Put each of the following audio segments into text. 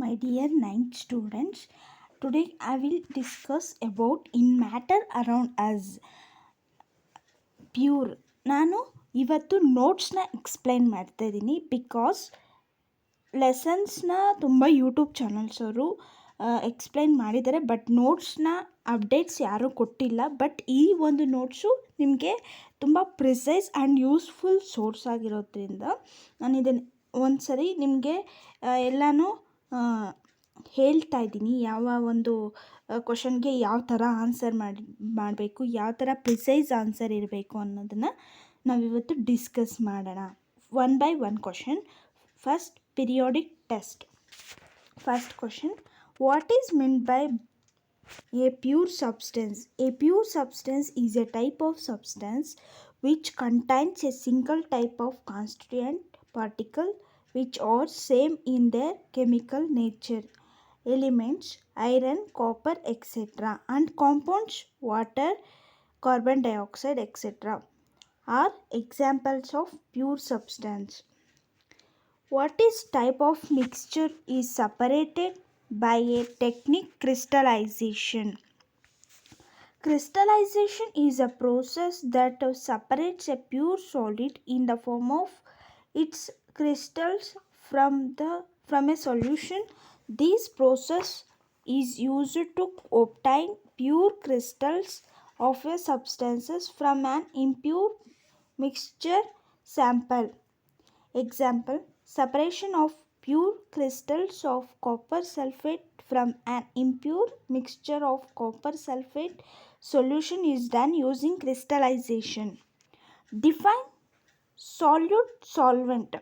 my dear ninth students. Today I will discuss about in matter around us pure. ನಾನು ಇವತ್ತು ನೋಟ್ಸ್ನ explain ಮಾಡ್ತಾ ಇದ್ದೀನಿ because ಲೆಸನ್ಸ್ನ ತುಂಬ YouTube ಚಾನಲ್ಸವರು explain ಮಾಡಿದ್ದಾರೆ, ಬಟ್ ನೋಟ್ಸ್ನ ಅಪ್ಡೇಟ್ಸ್ ಯಾರೂ ಕೊಟ್ಟಿಲ್ಲ. ಬಟ್ ಈ ಒಂದು ನೋಟ್ಸು ನಿಮಗೆ ತುಂಬ ಪ್ರಿಸೈಸ್ ಆ್ಯಂಡ್ ಯೂಸ್ಫುಲ್ ಸೋರ್ಸ್ ಆಗಿರೋದ್ರಿಂದ ನಾನು ಇದನ್ನು ಒಂದು ಸರಿ ನಿಮಗೆ ಎಲ್ಲನೂ ಹೇಳ್ತಾ ಇದ್ದೀನಿ. ಯಾವ ಒಂದು ಕ್ವಶನ್ಗೆ ಯಾವ ಥರ ಆನ್ಸರ್ ಮಾಡಬೇಕು, ಯಾವ ಥರ ಪ್ರಿಸೈಸ್ ಆನ್ಸರ್ ಇರಬೇಕು ಅನ್ನೋದನ್ನು ನಾವಿವತ್ತು ಡಿಸ್ಕಸ್ ಮಾಡೋಣ. One by one question. First, periodic test. First question, what is meant by a pure substance? A pure substance is a type of substance which contains a single type of constituent particle which are same in their chemical nature. Elements iron, copper, etc. and compounds water, carbon dioxide, etc. are examples of pure substance. What is type of mixture is separated by a technique crystallization. Crystallization is a process that separates a pure solid in the form of its crystals from a solution. This process is used to obtain pure crystals of a substances from an impure mixture sample. Example, separation of pure crystals of copper sulfate from an impure mixture of copper sulfate solution is done using crystallization. Define solute solvent.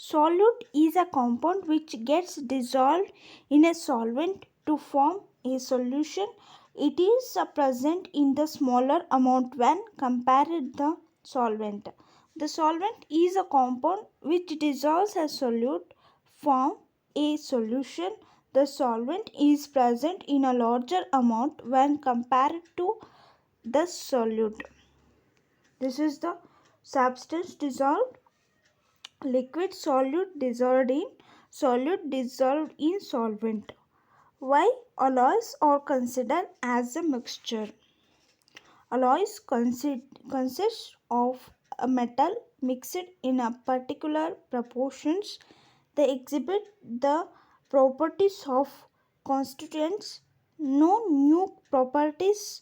Solute is a compound which gets dissolved in a solvent to form a solution. It is present in the smaller amount when compared with the solvent. The solvent is a compound which dissolves a solute form a solution. The solvent is present in a larger amount when compared to the solute. This is the substance dissolved, liquid, solute, dissolved in solute, dissolved in solvent. Why alloys are considered as a mixture? Alloys consist of a metal mixed in a particular proportions. They exhibit the properties of constituents. No new properties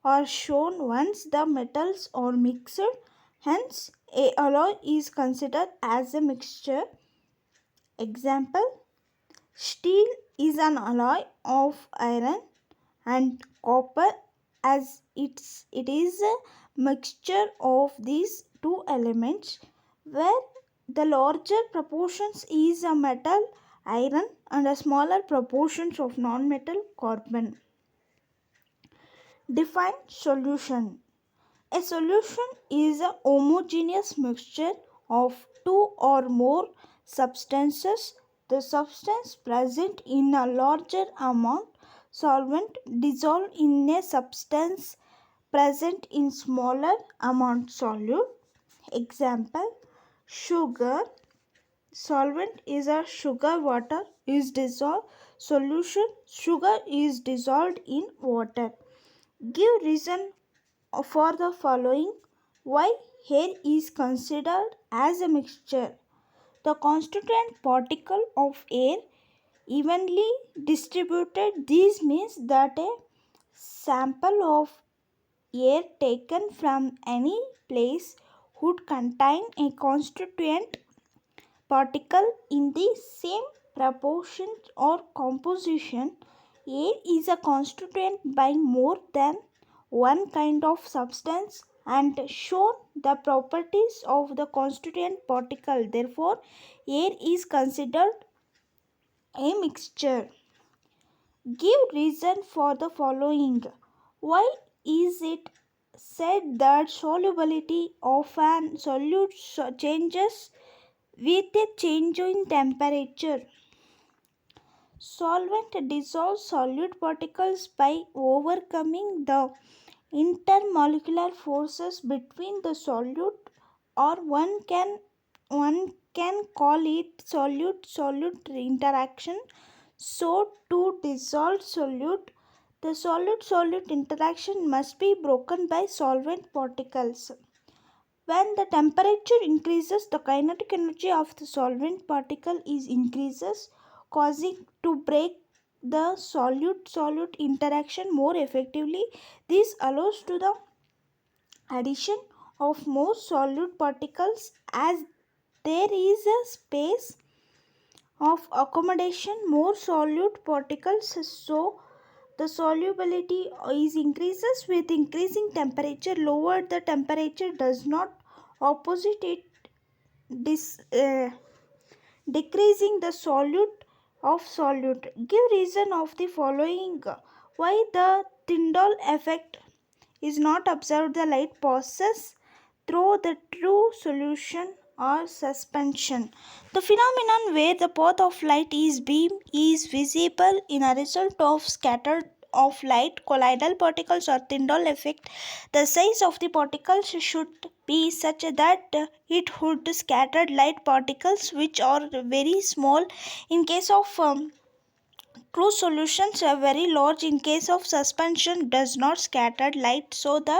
are shown once the metals are mixed. Hence, a alloy is considered as a mixture. Example, steel is an alloy of iron and copper, as it is a mixture of these two elements where the larger proportions is a metal iron and a smaller proportions of non-metal carbon. Define solution. A solution is a homogeneous mixture of two or more substances. The substance present in a larger amount solvent dissolved in a substance present in smaller amount solute. Example, sugar. Solvent is a sugar, water is dissolved. Solution, sugar is dissolved in water. Give reason for the following. Why air is considered as a mixture? The constituent particle of air evenly distributed. This means that a sample of air taken from any place would contain a constituent particle in the same proportion or composition. Air is a constituent by more than one kind of substance and shown the properties of the constituent particle. Therefore, air is considered a mixture. Give reason for the following. Why is it said that solubility of an solute changes with a change in temperature? Solvent dissolves solute particles by overcoming the intermolecular forces between the solute, or one can call it solute-solute interaction. So, to dissolve solute, the solute-solute interaction must be broken by solvent particles. When the temperature increases, the kinetic energy of the solvent particle is increases, causing to break the solute-solute interaction more effectively. This allows to the addition of more solute particles as there is a space of accommodation more solute particles, so the solubility is increases with increasing temperature. Lower the temperature does not opposite it dis, uh, decreasing the solute of solute. Give reason of the following why the Tyndall effect is not observed. The light passes through the true solution or suspension. The phenomenon where the path of light is beam is visible in a result of scattered of light colloidal particles or Tyndall effect. The size of the particles should be such that it would scatter light particles which are very small in case of true solutions are very large in case of suspension does not scatter light, so the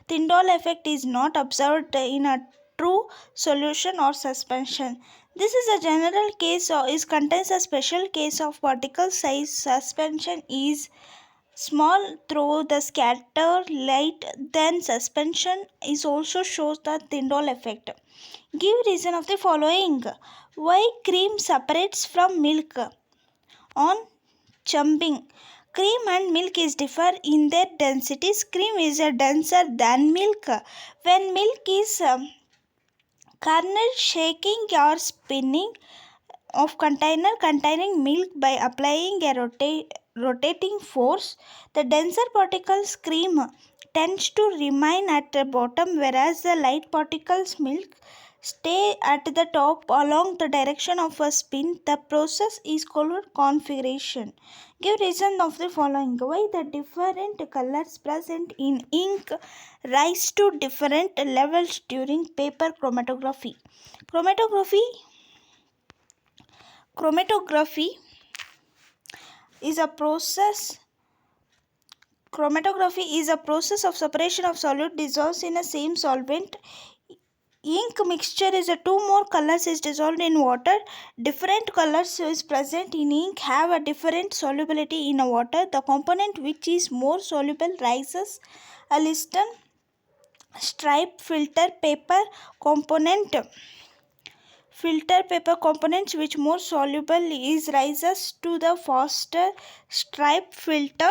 Tyndall effect is not observed in a true solution or suspension. This is a general case or is contains a special case of particle size suspension is small through the scatter light, then suspension is also shows the Tyndall effect. Give reason of the following. Why cream separates from milk on chumbing. Cream and milk is differ in their densities. Cream is denser than milk. When milk is kernel shaking or spinning of container containing milk by applying a rotating force, the denser particles cream tends to remain at the bottom whereas the light particles milk stay at the top along the direction of a spin. The process is called configuration. Give reason of the following. Why the different colors present in ink rise to different levels during paper chromatography. Chromatography Chromatography is a process Chromatography is a process of separation of solute dissolves in a same solvent. Ink mixture is a two more colors is dissolved in water. Different colors is present in ink have a different solubility in a water. The component which is more soluble rises a liston stripe filter paper components which more soluble is rises to the faster stripe filter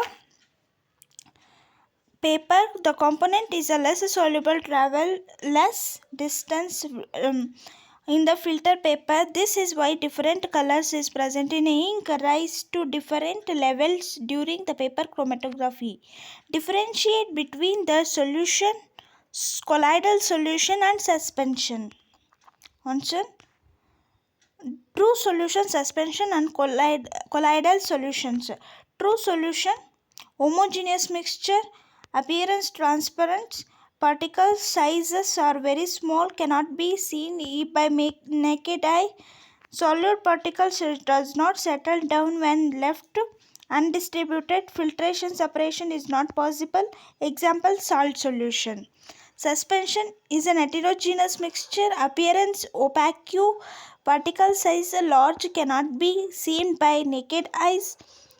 paper. The component is a less soluble travel less distance in the filter paper. This is why different colors is present in ink rise to different levels during the paper chromatography. Differentiate between the solution colloidal solution and suspension. Answer: true solution suspension and colloidal solutions. True solution homogeneous mixture, appearance transparent, particle sizes are very small, cannot be seen by naked eye. Solute particles does not settle down when left undistributed. Filtration separation is not possible. Example: salt solution. Suspension is an heterogeneous mixture, appearance opaque, particle size large, cannot be seen by naked eyes.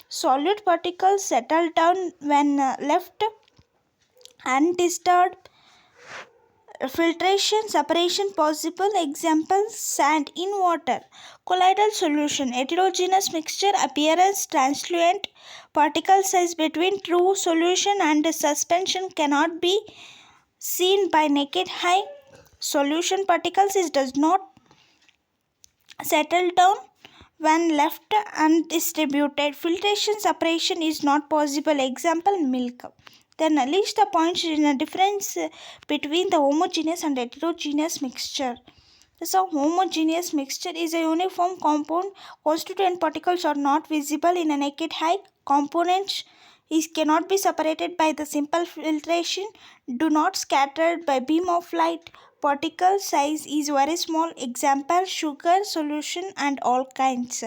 Solute particles settle down when left undisturbed. Filtration separation possible. Example: sand in water. Colloidal solution heterogeneous mixture, appearance translucent, particle size between true solution and suspension cannot be seen by naked eye. Solution particles does not settle down when left undistributed. Filtration separation is not possible. Example: milk. Then list the points in a difference between the homogeneous and heterogeneous mixture. So homogeneous mixture is a uniform compound. Constituent particles are not visible in a naked eye. Components cannot be separated by the simple filtration. Do not scatter by beam of light. particle size is very small. Example, sugar solution and all kinds.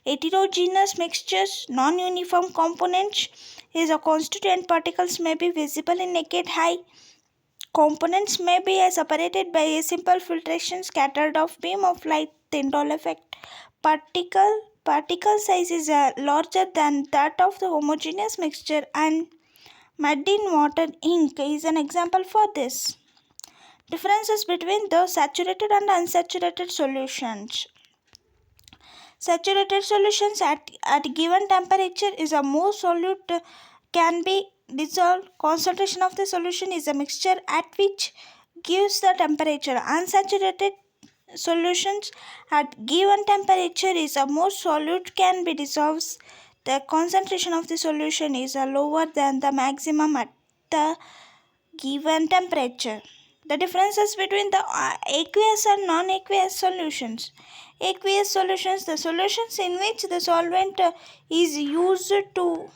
Heterogeneous mixtures, non-uniform components is a constituent particles may be visible in naked eye. Components may be separated by a simple filtration scattered off beam of light Tyndall effect. Particle size is larger than that of the homogeneous mixture, and mud in water ink is an example for this. Differences between the saturated and unsaturated solutions. Saturated solutions at given temperature is a more solute can be dissolved. Concentration of the solution is a mixture at which gives the temperature. Unsaturated solutions at given temperature is a more solute can be dissolved. The concentration of the solution is lower than the maximum at the given temperature. The differences between the aqueous and non-aqueous solutions. Aqueous solutions, the solutions in which the solvent is used to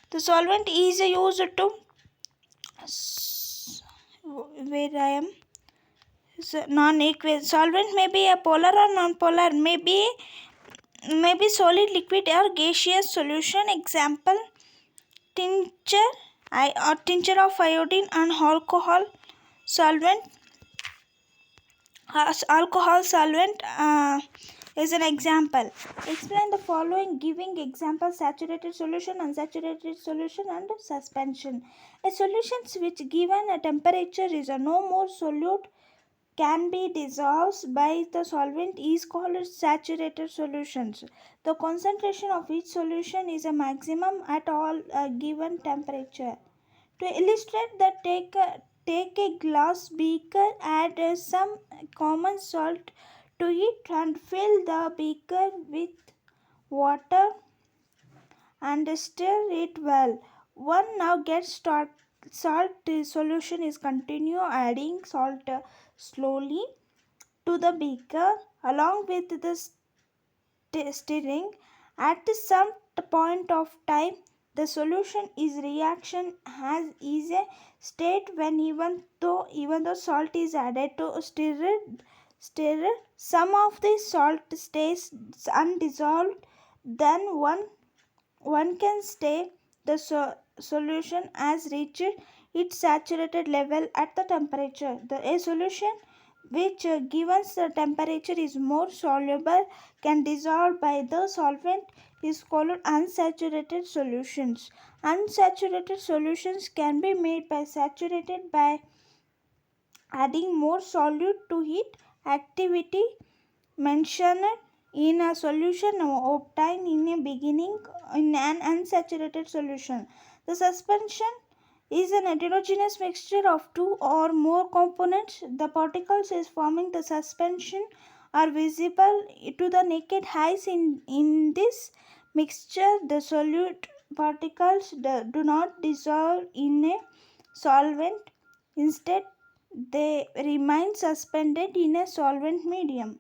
the solvent is used to where I am non-aqueous solvent may be a polar or non-polar, may be solid, liquid or gaseous solution. Example, tincture or tincture of iodine and alcohol solvent. Alcohol solvent is an example. Explain the following giving examples: saturated solution, unsaturated solution and suspension. A solution which given a temperature is no more solute can be dissolved by the solvent is called saturated solutions. The concentration of each solution is a maximum at all given temperature. To illustrate that, take a glass beaker, add some common salt to it and fill the beaker with water and stir it well. One now gets salt solution is continue adding salt slowly to the beaker along with the stirring. At some point of time, the solution is reaction is a state when even though salt is added to stir some of the salt stays undissolved. Then one can say the solution has reached its saturated level at the temperature. A solution which given the temperature is more soluble can dissolve by the solvent is called unsaturated solutions. Unsaturated solutions can be made by saturated by adding more solute to it. Activity mentioned in a solution obtained in a beginning in an unsaturated solution. The suspension is an heterogeneous mixture of two or more components. The particles is forming the suspension are visible to the naked eyes. In this mixture, the solute particles do not dissolve in a solvent. Instead, they remain suspended in a solvent medium.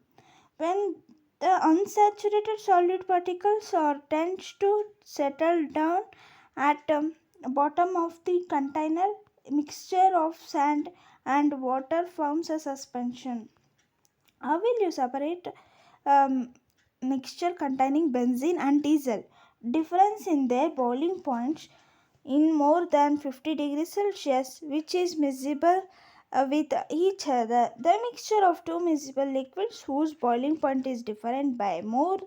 When the unsaturated solute particles are tends to settle down at bottom of the container, mixture of sand and water forms a suspension. How will you separate mixture containing benzene and diesel? Difference in their boiling points in more than 50 degrees Celsius, which is miscible with each other. The mixture of two miscible liquids whose boiling point is different by more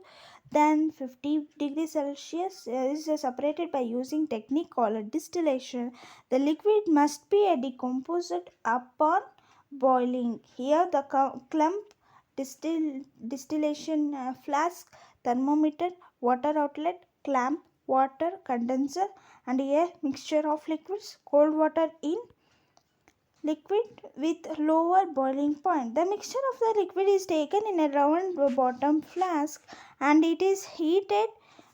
than 50 degrees Celsius is separated by using technique called distillation. The liquid must be decomposed upon boiling. Here the clump distillation flask, thermometer, water outlet, clamp, water condenser and a mixture of liquids, cold water in liquid with lower boiling point. The mixture of the liquid is taken in a round bottom flask and it is heated.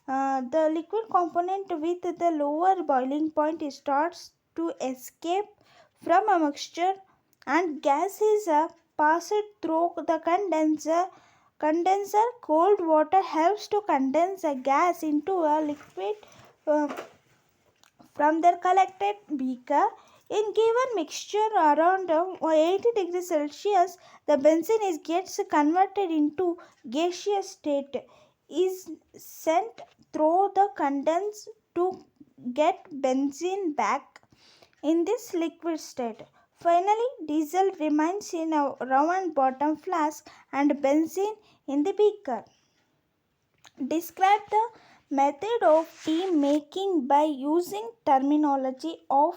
The liquid component with the lower boiling point starts to escape from a mixture and gas is passed through the condenser. Cold water helps to condense the gas into a liquid from the collected beaker. In given mixture around 80 degrees Celsius, the benzene is gets converted into gaseous state, is sent through the condense to get benzene back in this liquid state. Finally, diesel remains in a round bottom flask and benzene in the beaker. Describe the method of tea making by using terminology of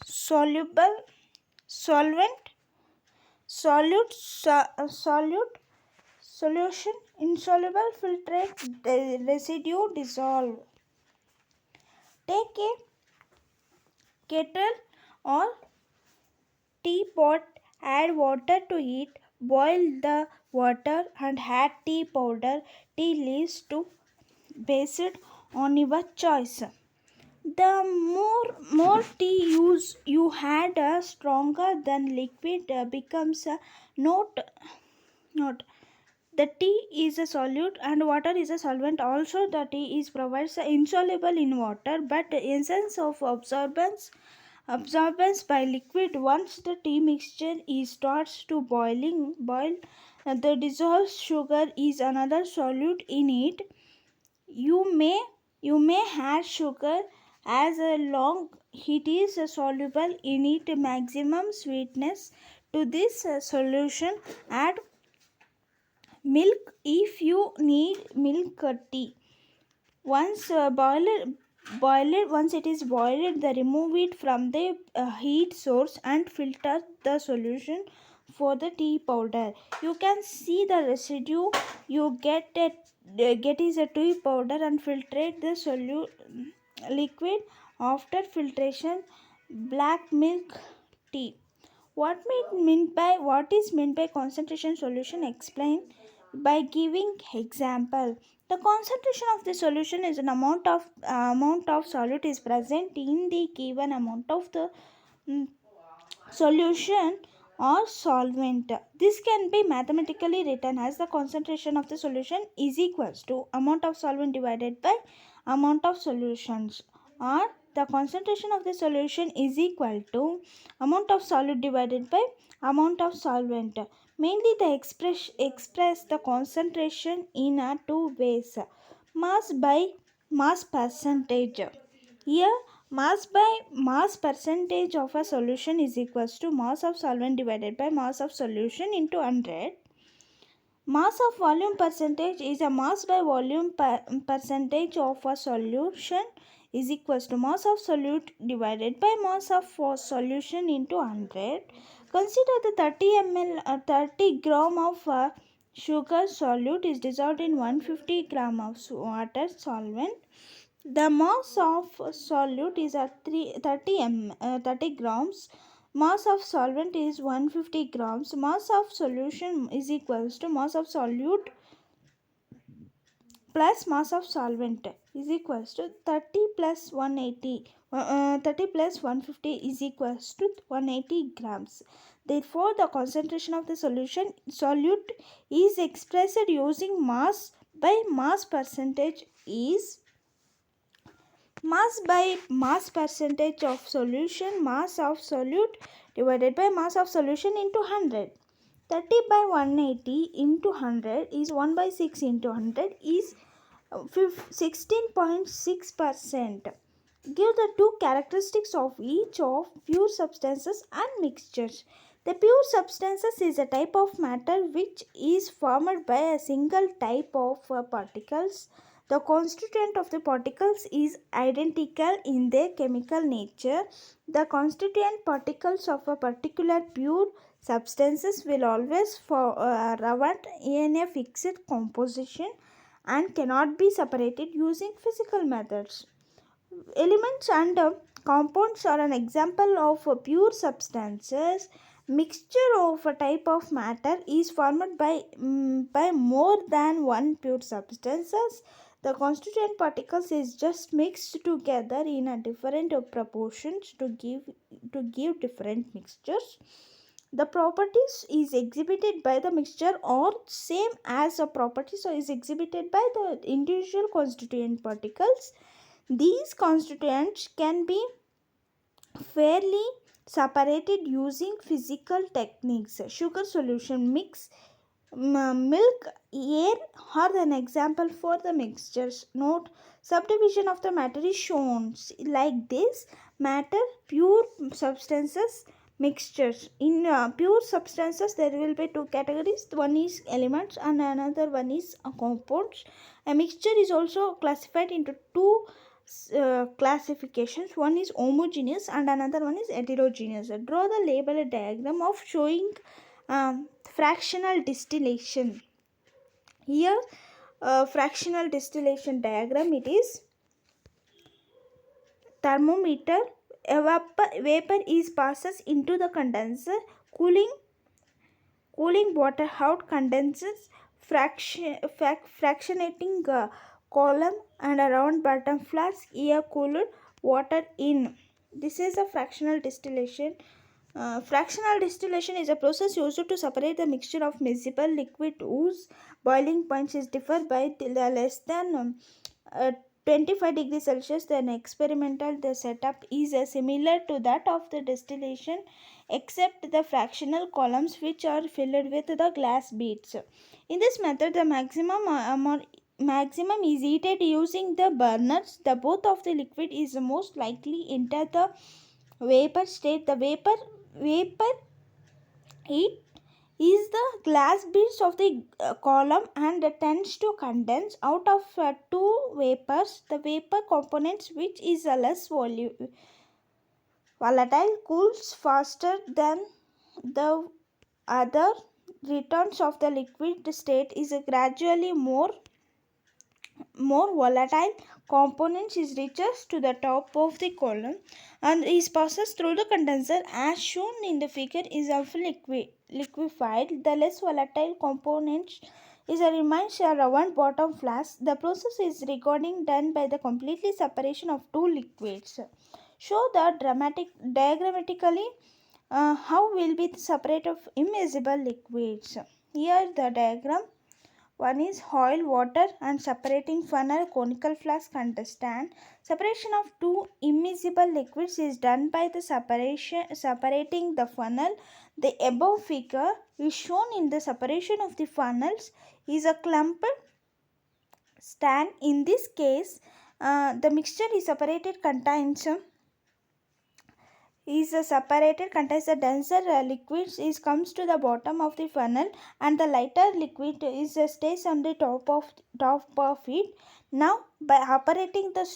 soluble, solvent, solute, solution, insoluble, filtrate, residue, dissolve. Take a kettle or teapot, add water to it, boil the water and add tea powder, tea leaves to base it on your choice. The more tea use you had, stronger than liquid becomes a note. Note. The tea is a solute and water is a solvent. Also, the tea is provides insoluble in water, but the essence of absorbance by liquid. Once the tea mixture is starts to boil, the dissolved sugar is another solute in it. You may you may add sugar as long it is soluble in it. Maximum sweetness to this solution. Add milk if you need milk tea. Once once it is boiled, they remove it from the heat source and filter the solution for the tea powder. You can see the residue you get is a tea powder and filtrate the liquid after filtration. Black milk tea. What is meant by concentration solution? Explain by giving example. The concentration of the solution is an amount of solute is present in the given amount of the mm, solution or solvent. This can be mathematically written as the concentration of the solution is equals to amount of solvent divided by amount of solutions, or the concentration of the solution is equal to amount of solute divided by amount of solvent. Mainly they express the concentration in a two ways: mass by mass percentage. Here, mass by mass percentage of a solution is equals to mass of solvent divided by mass of solution into 100. Mass of volume percentage is a mass by volume percentage of a solution is equals to mass of solute divided by mass of solution into 100. Consider the 30 gram of sugar solute is dissolved in 150 gram of water solvent. The mass of solute is at 30 grams. Mass of solvent is 150 grams. Mass of solution is equals to mass of solute plus mass of solvent is equals to 30 plus 180. 30 plus 150 is equals to 180 grams. Therefore, the concentration of the solution solute is expressed using mass by mass percentage is mass by mass percentage of solution, mass of solute divided by mass of solution into 100. 30 by 180 into 100 is 1 by 6 into 100 is 16.6%. Give the two characteristics of each of pure substances and mixtures. The pure substances is a type of matter which is formed by a single type of particles. The constituent of the particles is identical in their chemical nature. The constituent particles of a particular pure substances will always revert in a fixed composition and cannot be separated using physical methods. Elements and compounds are an example of pure substances. Mixture of a type of matter is formed by more than one pure substances. The constituent particles is just mixed together in a different proportions to give different mixtures. The properties is exhibited by the mixture or same as a property, so is exhibited by the individual constituent particles. These constituents can be fairly separated using physical techniques. Sugar solution mix milk, air are an example for the mixtures. Note subdivision of the matter is shown like this: matter, pure substances, mixtures. In pure substances, there will be two categories: one is elements and another one is compounds. A mixture is also classified into two classifications. One is homogeneous and another one is heterogeneous. Draw the label diagram of showing fractional distillation. Here fractional distillation diagram, it is thermometer. A vapor is passes into the condenser, cooling water out, condenses fractionating column and a round bottom flask, air cooled water in. This is a fractional distillation. Fractional distillation is a process used to separate the mixture of miscible liquid whose boiling points is differ by less than 25 degrees Celsius. Then experimental the setup is similar to that of the distillation, except the fractional columns which are filled with the glass beads. In this method, the maximum is heated using the burners. The both of the liquid is most likely enter the vapor state. The vapor heat is the glass beads of the column and tends to condense out of two vapors. The vapor components, which is less volatile, cools faster than the other. Returns of the liquid state is gradually more volatile components is reaches to the top of the column and is passes through the condenser as shown in the figure is of liquefied. The less volatile components is a remains a round bottom flask. The process is recording done by the completely separation of two liquids. Show the diagrammatically how will be the separate of immiscible liquids. Here the diagram. One is oil, water and separating funnel, conical flask. Understand. Separation of two immiscible liquids is done by the separating the funnel. The above figure is shown in the separation of the funnels is a clumped stand. In this case, the mixture is separated contains contains the denser liquids is comes to the bottom of the funnel and the lighter liquid is stays on the top of it. Now by operating the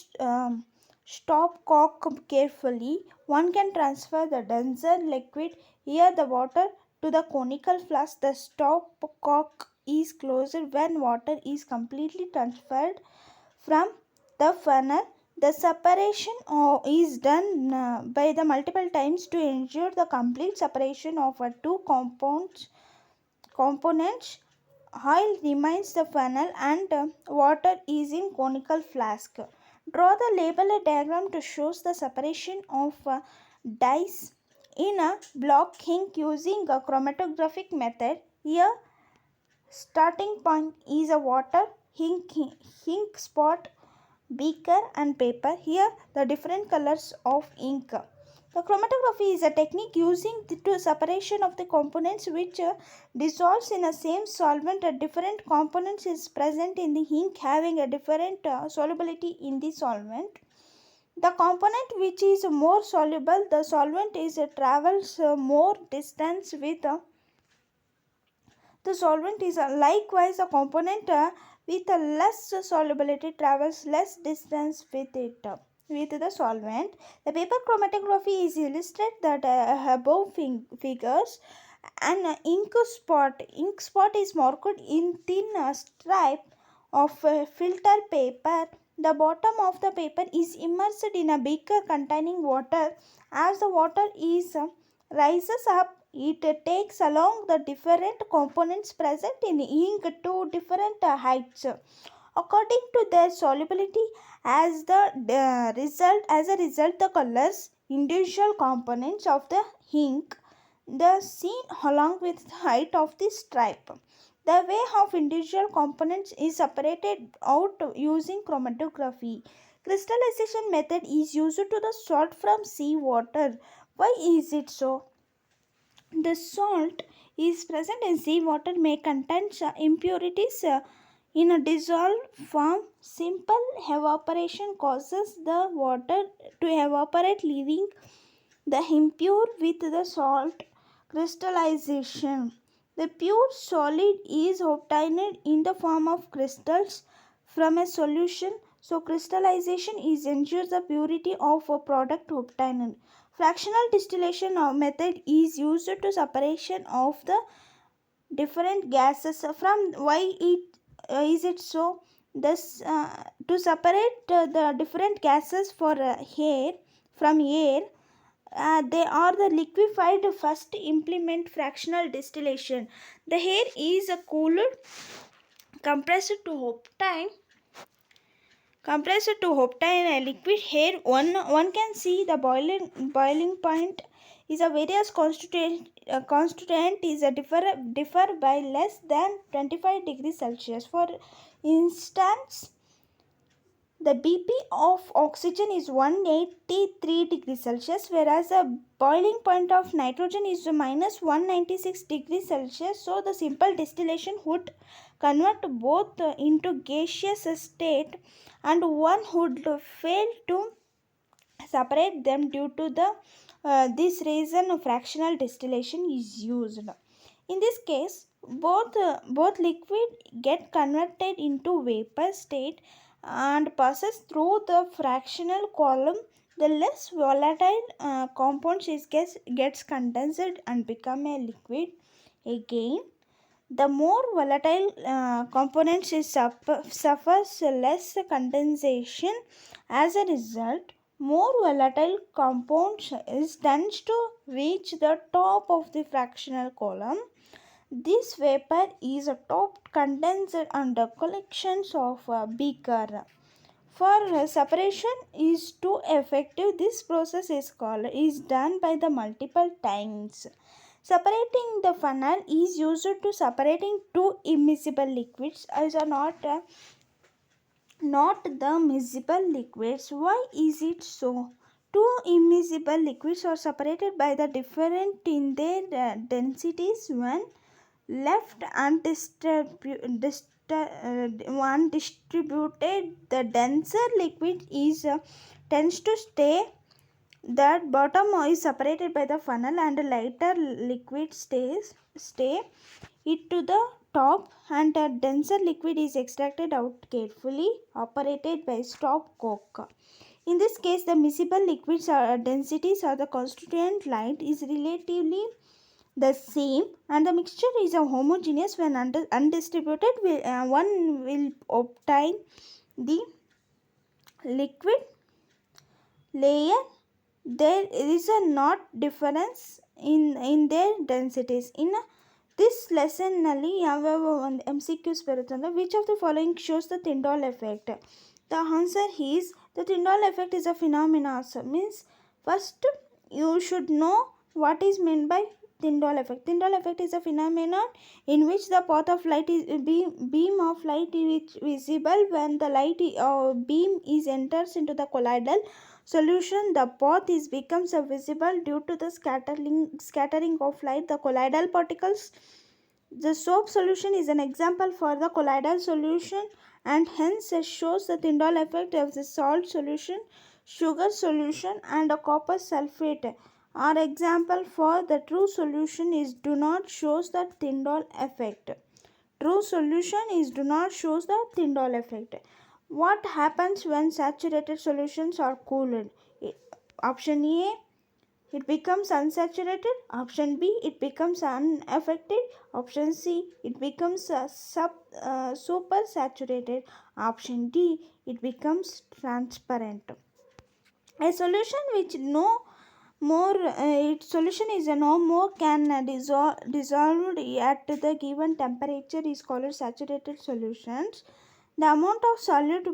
stopcock carefully, one can transfer the denser liquid, here the water, to the conical flask. The stopcock is closed when water is completely transferred from the funnel. The separation is done by the multiple times to ensure the complete separation of two components. Oil remains the funnel and water is in conical flask. Draw the label diagram to show the separation of dyes in a block ink using a chromatographic method. Here starting point is a water, ink spot, beaker and paper. Here the different colors of ink. The chromatography is a technique using the separation of the components which dissolves in a same solvent. A different components is present in the ink having a different solubility in the solvent. The component which is more soluble, the solvent is travels more distance with the solvent is likewise a component with a less solubility travels less distance with it with the solvent. The paper chromatography is illustrated that above figures. An ink spot is marked in thin stripe of filter paper. The bottom of the paper is immersed in a beaker containing water. As the water is rises up, it takes along the different components present in ink to different heights according to their solubility. As a result, the colors individual components of the ink the seen along with the height of the stripe. The way of individual components is separated out using chromatography. Crystallization method is used to the salt from seawater. Why is it so? The salt is present in seawater may contain impurities in a dissolved form. Simple evaporation causes the water to evaporate, leaving the impure with the salt. Crystallization. The pure solid is obtained in the form of crystals from a solution. So crystallization is ensures the purity of a product obtained. Fractional distillation method is used to separation of the different gases from why it is it so this to separate the different gases for air from air. They are the liquefied first implement fractional distillation. The air is cooled, compressed to obtain a liquid air. One can see the boiling point is a various constituent is a differ by less than 25 degrees Celsius. For instance, the BP of oxygen is 183 degrees Celsius, whereas the boiling point of nitrogen is minus 196 degrees Celsius. So, the simple distillation would convert both into gaseous state, and one would fail to separate them. Due to this reason, fractional distillation is used. In this case, both liquid get converted into vapor state and passes through the fractional column. The less volatile compound gets condensed and become a liquid. Again, the more volatile components suffers less condensation. As a result, more volatile compounds tends to reach the top of the fractional column. This vapor is top condensed under collections of a beaker. For separation is too effective, this process is done by the multiple times. Separating the funnel is used to separating two immiscible liquids as are not the miscible liquids. Why is it so? Two immiscible liquids are separated by the different in their densities when left undistributed. The denser liquid tends to stay. That bottom is separated by the funnel, and lighter liquid stay it to the top, and a denser liquid is extracted out carefully operated by stop coke. In this case, the miscible liquids densities or the constituent light is relatively the same, and the mixture is a homogeneous. When undistributed, one will obtain the liquid layer. There is a not difference in their densities. In this lesson ನಲ್ಲಿ ಯಾವ್ಯಾವ ಒಂದು MCQs ಬರುತ್ತಂದ್ರೆ which of the following shows the Tyndall effect? The answer is the Tyndall effect is a phenomenon. Means first you should know what is meant by Tyndall effect. Tyndall effect is a phenomenon in which the path of light is beam of light is visible when the light beam is enters into the colloidal solution. The path is becomes visible due to the scattering of light. The colloidal particles. The soap solution is an example for the colloidal solution, and hence it shows the Tyndall effect of the salt solution. Sugar solution and a copper sulfate are example for the true solution is do not shows the Tyndall effect. True solution is do not shows the Tyndall effect. What happens when saturated solutions are cooled? Option A, it becomes unsaturated. Option B, it becomes unaffected. Option C, it becomes super saturated. Option D, it becomes transparent. A solution which no more its solution is no more can dissolved at the given temperature is called saturated solutions. The amount of solute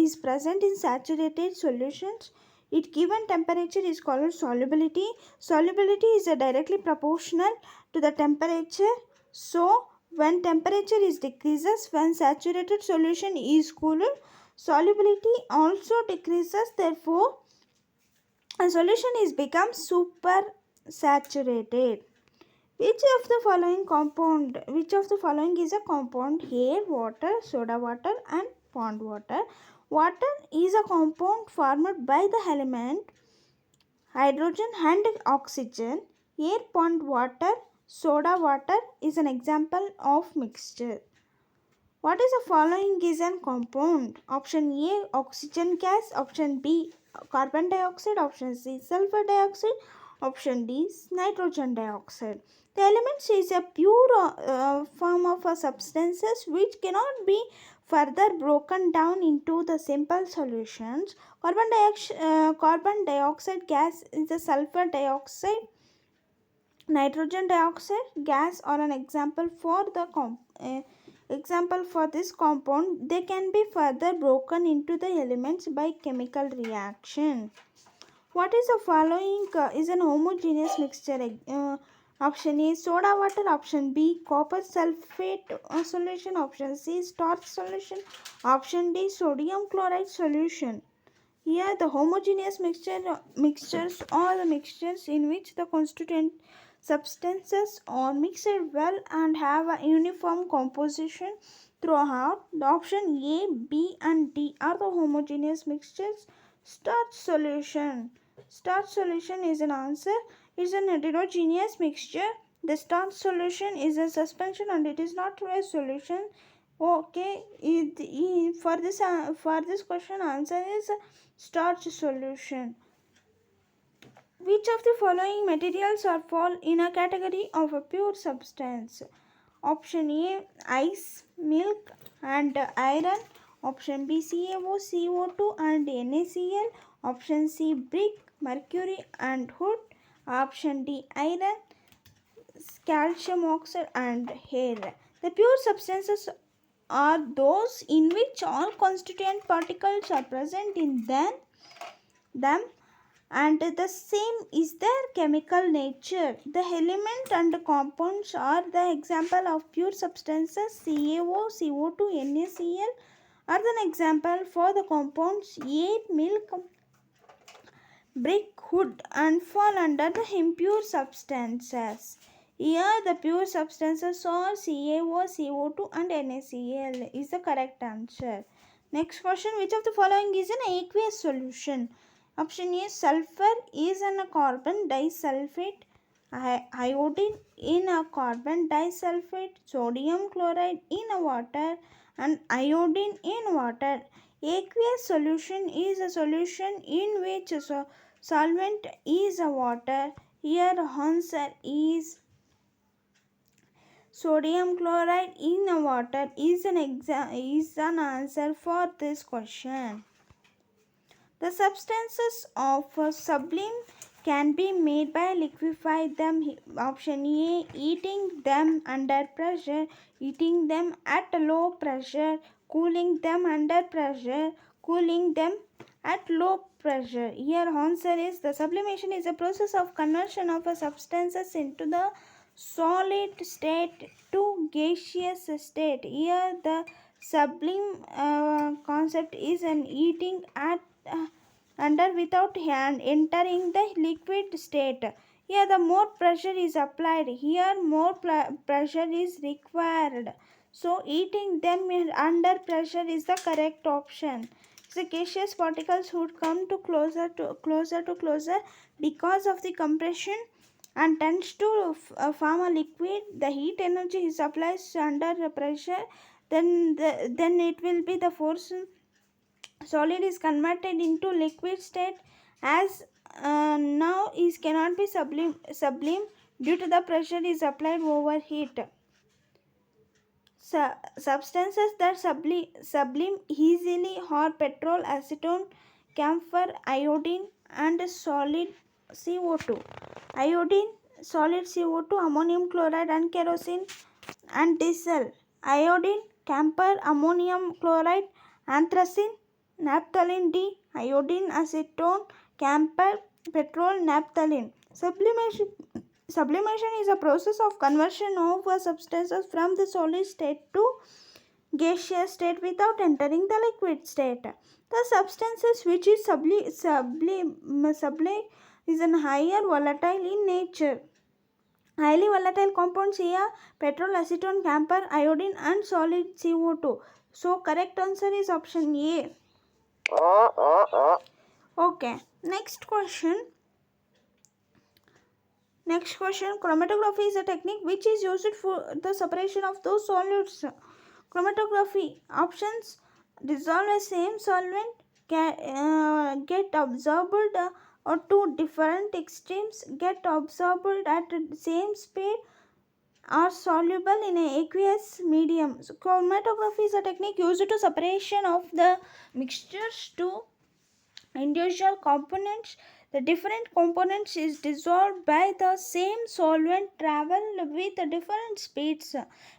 is present in saturated solutions at given temperature is called solubility. Solubility is directly proportional to the temperature. So when temperature is decreases, when saturated solution is cooled, solubility also decreases, therefore a solution is become super saturated. Which of the following is a compound? Air, water, soda water and pond water. Water is a compound formed by the element hydrogen and oxygen. Air, pond water, soda water is an example of mixture. What is the following is a compound? Option A, oxygen gas. Option B, carbon dioxide. Option C, sulfur dioxide. Option D, nitrogen dioxide. The elements is a pure form of substances which cannot be further broken down into the simple solutions. Carbon dioxide gas is a sulfur dioxide. Nitrogen dioxide gas are an example for this compound. They can be further broken into the elements by chemical reaction. What is the following is an homogeneous mixture? Option A, soda water. Option B, copper sulfate solution. Option C, starch solution. Option D, sodium chloride solution. Here the homogeneous mixtures are the mixtures in which the constituent substances are mixed well and have a uniform composition throughout. The option A, B and D are the homogeneous mixtures. Starch solution. Starch solution is an answer. It is an heterogeneous mixture. The starch solution is a suspension and it is not a solution. Okay, for this question answer is starch solution. Which of the following materials are fall in a category of a pure substance? Option A, ice, milk and iron. Option B, CaO, CO2 and NaCl. Option C, brick, mercury and wood. Option D, iron, calcium oxide and air. The pure substances are those in which all constituent particles are present in them and the same is their chemical nature. The element and compounds are the example of pure substances. CaO, CO2, NaCl are an example for the compounds air, milk, brick, wood and fall under the impure substances. Here the pure substances are CaO, CO2 and NaCl is the correct answer. Next question, which of the following is an aqueous solution? Option A, sulfur is in a carbon disulfate, iodine in a carbon disulfate, sodium chloride in a water and iodine in water. Aqueous solution is a solution in which a solvent is a water. Here answer is sodium chloride in a water is an answer for this question. The substances of sublime can be made by liquefy them. Option A, heating them under pressure, heating them at low pressure, cooling them under pressure, cooling them at low pressure. Here answer is the sublimation is a process of conversion of a substances into the solid state to gaseous state. Here the sublime concept is an heating at under without hand entering the liquid state. Here the more pressure is applied. Here more pressure is required. So heating them under pressure is the correct option. The gaseous particles would come to closer because of the compression and tends to form a liquid. The heat energy is applied under pressure. Then it will be the force solid is converted into liquid state as now is cannot be sublime due to the pressure is applied over heat. Substances that sublime easily are petrol, acetone, camphor, iodine and solid CO2. Iodine, solid CO2, ammonium chloride and kerosene and diesel. Iodine, camphor, ammonium chloride, anthracene, naphthalene D, iodine, acetone, camphor, petrol, naphthalene. Sublimation is a process of conversion of substances from the solid state to gaseous state without entering the liquid state. The substances which is sublime is an higher volatile in nature. Highly volatile compounds here: petrol, acetone, camphor, iodine, and solid CO2. So correct answer is option A. Okay, next question. Chromatography is a technique which is used for the separation of those solutes. Chromatography options: dissolve a same solvent, get absorbed, or two different extremes get absorbed at the same speed, are soluble in an aqueous medium. So chromatography is a technique used to separation of the mixtures to individual components. The different components is dissolved by the same solvent travel with different speeds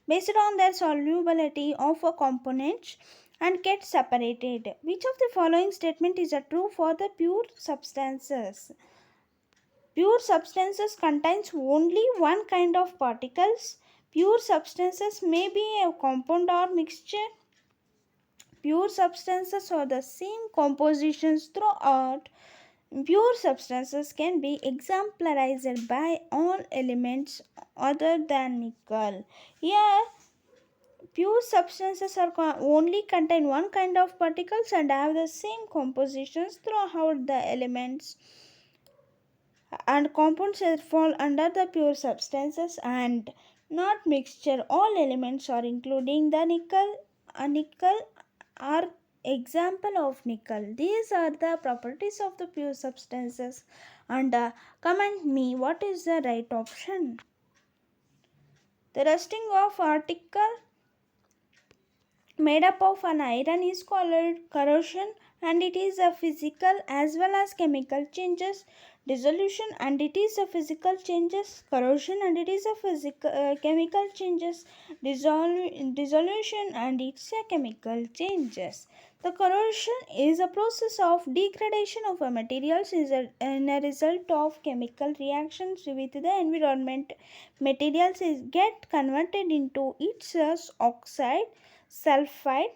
based on their solubility of a component and get separated. Which of the following statement is true for the pure substances? Pure substances contains only one kind of particles. Pure substances may be a compound or mixture. Pure substances are the same compositions throughout. Pure substances can be exemplarized by all elements other than nickel. Here, pure substances are only contain one kind of particles and have the same compositions throughout the elements, and compounds that fall under the pure substances and not mixture. All elements are including the nickel. A nickel are example of nickel. These are the properties of the pure substances. And comment me what is the right option. The rusting of article made up of an iron is called corrosion, and it is a physical as well as chemical changes. Dissolution and it is a physical changes. Corrosion and it is a physical chemical changes. Dissolution and it's a chemical changes. The corrosion is a process of degradation of a materials in a result of chemical reactions with the environment. Materials get converted into its oxide, sulfide,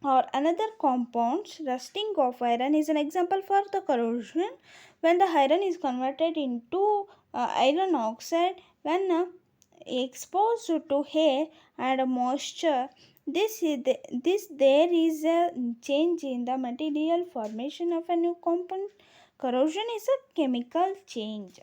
or another compounds. Rusting of iron is an example for the corrosion. When the iron is converted into iron oxide, when exposed to air and moisture, this there is a change in the material formation of a new compound. Corrosion is a chemical change.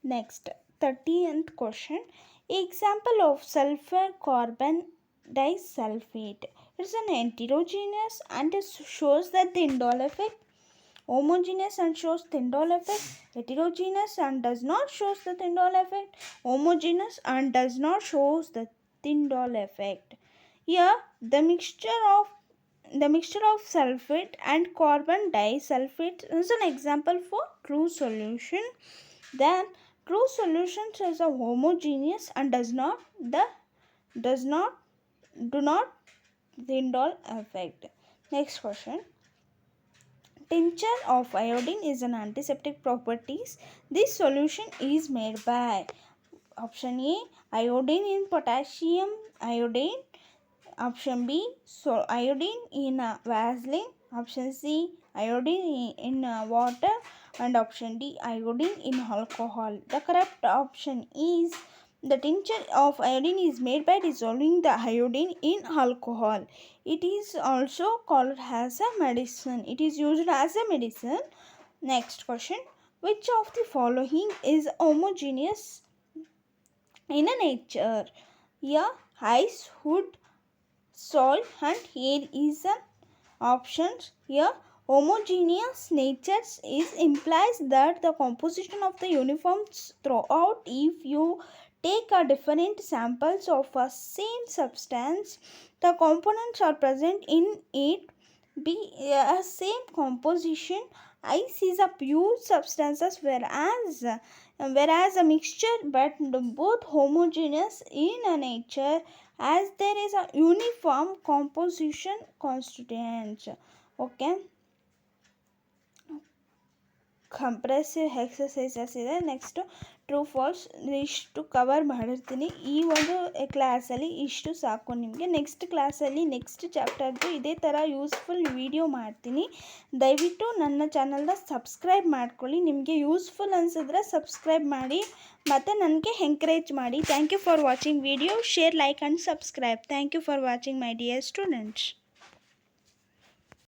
Next, 30th question. Example of sulfur carbon disulfate. It's an heterogeneous and it shows the Tyndall effect. Homogeneous and shows Tyndall effect. Heterogeneous and does not shows the Tyndall effect. Homogeneous and does not shows the Tyndall effect. Here, the mixture of sulfate and carbon disulfate is an example for true solution. Then true solution is a homogeneous and does not do not Tyndall effect. Next question. Tincture of iodine is an antiseptic properties. This solution is made by option A, iodine in potassium iodine. Option B, so iodine in Vaseline. Option C, iodine in water. And option D, iodine in alcohol. The correct option is the tincture of iodine is made by dissolving the iodine in alcohol. It is also called as a medicine. It is used as a medicine. Next question. Which of the following is homogeneous in a nature? Yeah, ice, wood, soil and air is an options. Here homogeneous natures is implies that the composition of the uniform throughout. If you take a different samples of a same substance, the components are present in it be a same composition. Ice is a pure substances, whereas a mixture, but both homogeneous in a nature as there is a uniform composition constituents. Okay, compressive exercises ಇದೆ. Next true falls ಇಷ್ಟು cover ಮಾಡಿರ್ತೀನಿ. ಈ ಒಂದು ಕ್ಲಾಸಲ್ಲಿ ಇಷ್ಟು ಸಾಕು ನಿಮಗೆ. Next ಕ್ಲಾಸಲ್ಲಿ ನೆಕ್ಸ್ಟ್ ಚಾಪ್ಟರ್ದು ಇದೇ ಥರ ಯೂಸ್ಫುಲ್ ವಿಡಿಯೋ ಮಾಡ್ತೀನಿ. ದಯವಿಟ್ಟು ನನ್ನ ಚಾನಲ್ನ ಸಬ್ಸ್ಕ್ರೈಬ್ ಮಾಡ್ಕೊಳ್ಳಿ. ನಿಮಗೆ ಯೂಸ್ಫುಲ್ ಅನಿಸಿದ್ರೆ ಸಬ್ಸ್ಕ್ರೈಬ್ ಮಾಡಿ ಮತ್ತು ನನಗೆ ಎಂಕರೇಜ್ ಮಾಡಿ. Thank you for watching video. Share, like and subscribe. Thank you for watching my dear students.